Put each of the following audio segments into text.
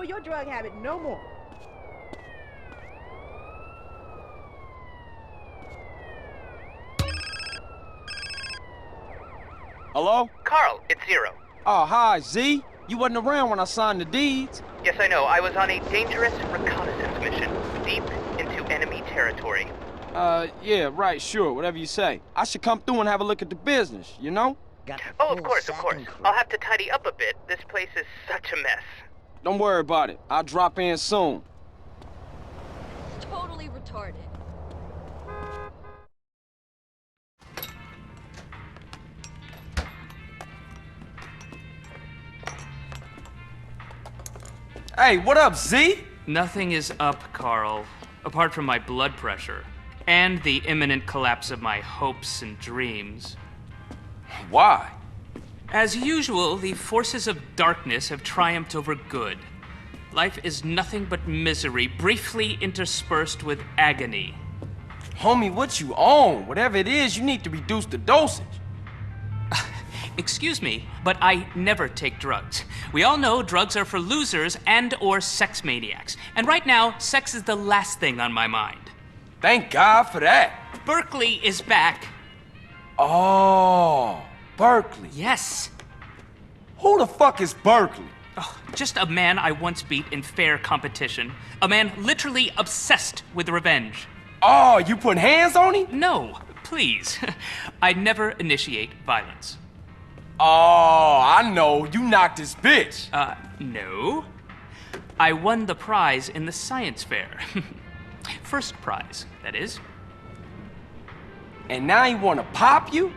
your drug habit no more. Hello? Carl, it's Zero. Oh, hi, Z. You wasn't around when I signed the deeds. Yes, I know. I was on a dangerous reconnaissance mission, deep into enemy territory. Yeah, right, sure, whatever you say. I should come through and have a look at the business, you know? Oh, of course, of course. I'll have to tidy up a bit. This place is such a mess. Don't worry about it. I'll drop in soon. Totally retarded. Hey, what up, Z? Nothing is up, Carl, apart from my blood pressure and the imminent collapse of my hopes and dreams. Why? As usual, the forces of darkness have triumphed over good. Life is nothing but misery, briefly interspersed with agony. Homie, what you on? Whatever it is, you need to reduce the dosage. Excuse me, but I never take drugs. We all know drugs are for losers and/or sex maniacs. And right now, sex is the last thing on my mind. Thank God for that. Berkeley is back. Oh, Berkeley. Yes. Who the fuck is Berkeley? Oh, just a man I once beat in fair competition. A man literally obsessed with revenge. Oh, you putting hands on him? No, please. I never initiate violence. Oh, I know. You knocked this bitch. No. I won the prize in the science fair. First prize, that is. And now he wanna pop you?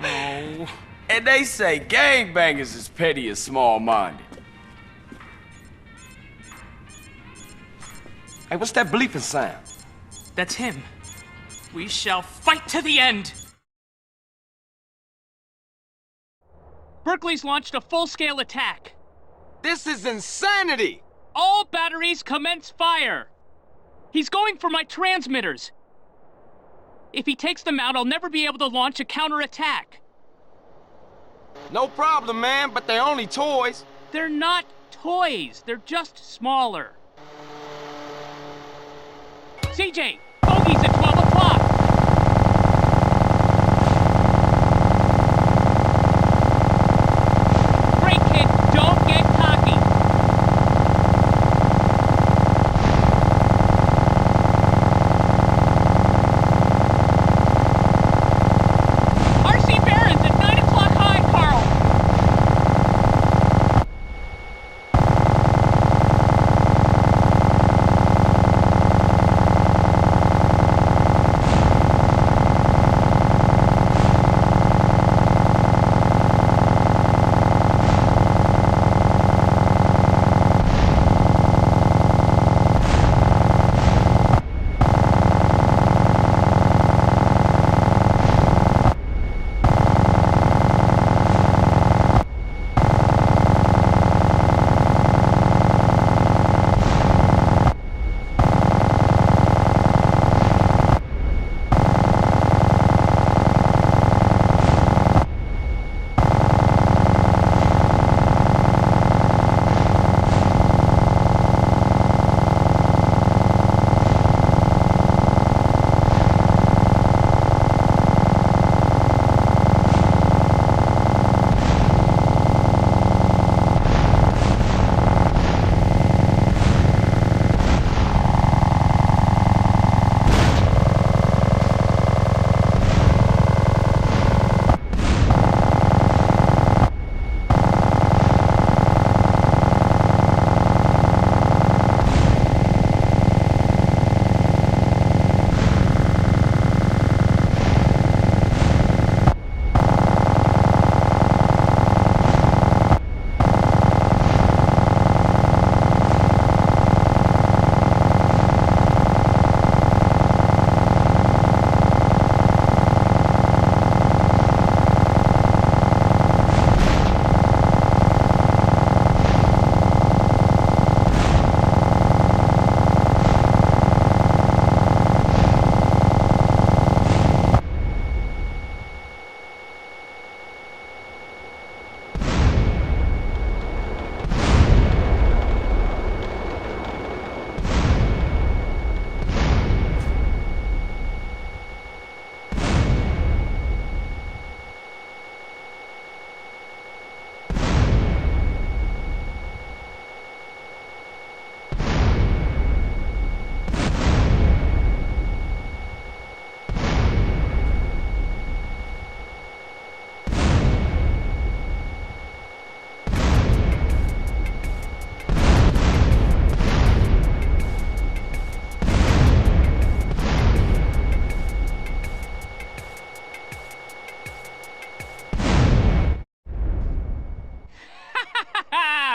No. And they say gangbangers is petty and small-minded. Hey, what's that bleeping sound? That's him. We shall fight to the end! Berkeley's launched a full-scale attack. This is insanity! All batteries commence fire! He's going for my transmitters. If he takes them out, I'll never be able to launch a counterattack. No problem, man, but they're only toys. They're not toys. They're just smaller. CJ, bogey's at 12 o'clock. Great, kid. Don't get cocky. RC Barons at 9 o'clock high, Carl.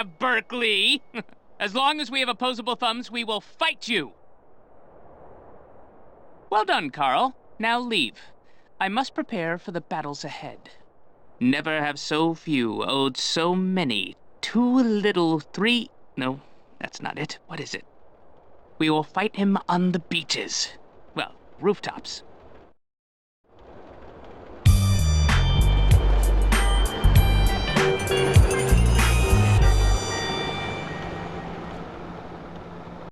have, Berkeley! As long as we have opposable thumbs, we will fight you! Well done, Carl. Now leave. I must prepare for the battles ahead. Never have so few owed so many. Too little, three... No, that's not it. What is it? We will fight him on the beaches. Well, rooftops.